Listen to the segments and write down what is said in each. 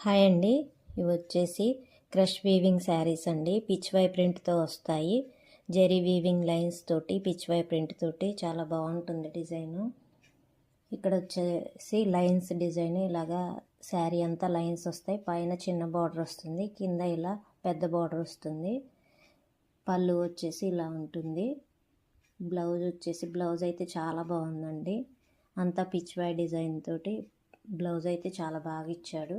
Hi అండి, ఇవి వచ్చేసి క్రష్ వీవింగ్ శారీస్ అండి. పిచ్ వై ప్రింట్తో వస్తాయి. జెరీ వీవింగ్ లైన్స్ తోటి పిచ్ వై ప్రింట్ తోటి చాలా బాగుంటుంది డిజైను. ఇక్కడ వచ్చేసి లైన్స్ డిజైన్ ఇలాగా శారీ అంతా లైన్స్ వస్తాయి. పైన చిన్న బార్డర్ వస్తుంది, కింద ఇలా పెద్ద బార్డర్ వస్తుంది. పళ్ళు వచ్చేసి ఇలా ఉంటుంది. బ్లౌజ్ అయితే చాలా బాగుందండి. అంతా పిచ్ వై డిజైన్ తోటి బ్లౌజ్ అయితే చాలా బాగా ఇచ్చాడు.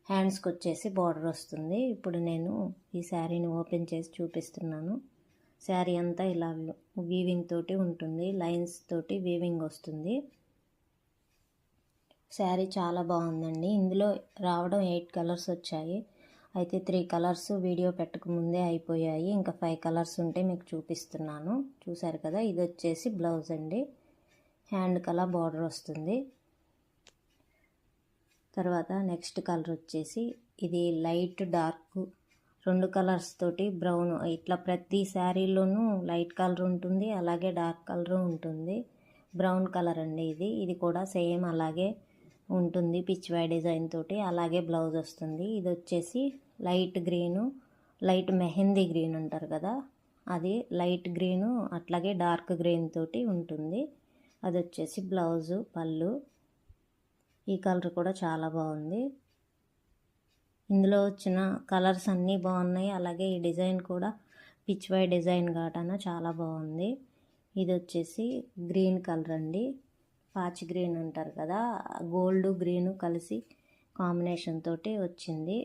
హ్యాండ్స్కి వచ్చేసి బార్డర్ వస్తుంది. ఇప్పుడు నేను ఈ శారీని ఓపెన్ చేసి చూపిస్తున్నాను. శారీ అంతా ఇలా వీవింగ్ తోటి ఉంటుంది, లైన్స్ తోటి వీవింగ్ వస్తుంది. శారీ చాలా బాగుందండి. ఇందులో రావడం 8 కలర్స్ వచ్చాయి. అయితే 3 కలర్స్ వీడియో పెట్టక ముందే అయిపోయాయి. ఇంకా 5 కలర్స్ ఉంటే మీకు చూపిస్తున్నాను. చూసారు కదా, ఇది వచ్చేసి బ్లౌజ్ అండి. హ్యాండ్ కలర్ బార్డర్ వస్తుంది. తర్వాత నెక్స్ట్ కలర్ వచ్చేసి ఇది లైట్ డార్క్ 2 కలర్స్ తోటి బ్రౌన్. ఇట్లా ప్రతి శారీలోనూ లైట్ కలర్ ఉంటుంది, అలాగే డార్క్ కలర్ ఉంటుంది. బ్రౌన్ కలర్ అండి ఇది కూడా సేమ్ అలాగే ఉంటుంది. పిచ్ వై డిజైన్ తోటి అలాగే బ్లౌజ్ వస్తుంది. ఇది వచ్చేసి light green, light mehndi green అంటారు కదా, అది లైట్ గ్రీను అట్లాగే డార్క్ గ్రీన్ తోటి ఉంటుంది. అది వచ్చేసి బ్లౌజు, పళ్ళు. ఈ కలర్ కూడా చాలా బాగుంది. ఇందులో వచ్చిన కలర్స్ అన్నీ బాగున్నాయి. అలాగే ఈ డిజైన్ కూడా పిచ్ వై డిజైన్ కాటన చాలా బాగుంది. ఇది వచ్చేసి గ్రీన్ కలర్ అండి, పాచ్ గ్రీన్ అంటారు కదా, గోల్డ్ గ్రీను కలిసి కాంబినేషన్ తోటి వచ్చింది.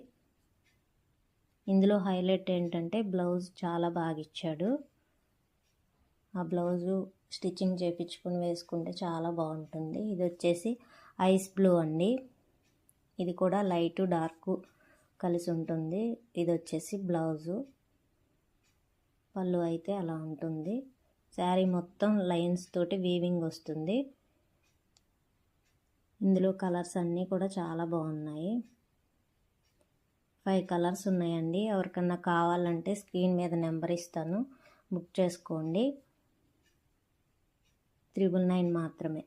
ఇందులో హైలైట్ ఏంటంటే బ్లౌజ్ చాలా బాగా ఇచ్చాడు. ఆ బ్లౌజు స్టిచ్చింగ్ చేయించుకుని వేసుకుంటే చాలా బాగుంటుంది. ఇది వచ్చేసి ఐస్ బ్లూ అండి. ఇది కూడా లైట్ డార్క్ కలిసి ఉంటుంది. ఇది వచ్చేసి బ్లౌజు, పళ్ళు అయితే అలా ఉంటుంది. శారీ మొత్తం లైన్స్ తోటి వీవింగ్ వస్తుంది. ఇందులో కలర్స్ అన్నీ కూడా చాలా బాగున్నాయి. 5 కలర్స్ ఉన్నాయండి. ఎవరికన్నా కావాలంటే స్క్రీన్ మీద నెంబర్ ఇస్తాను, బుక్ చేసుకోండి. 999 మాత్రమే.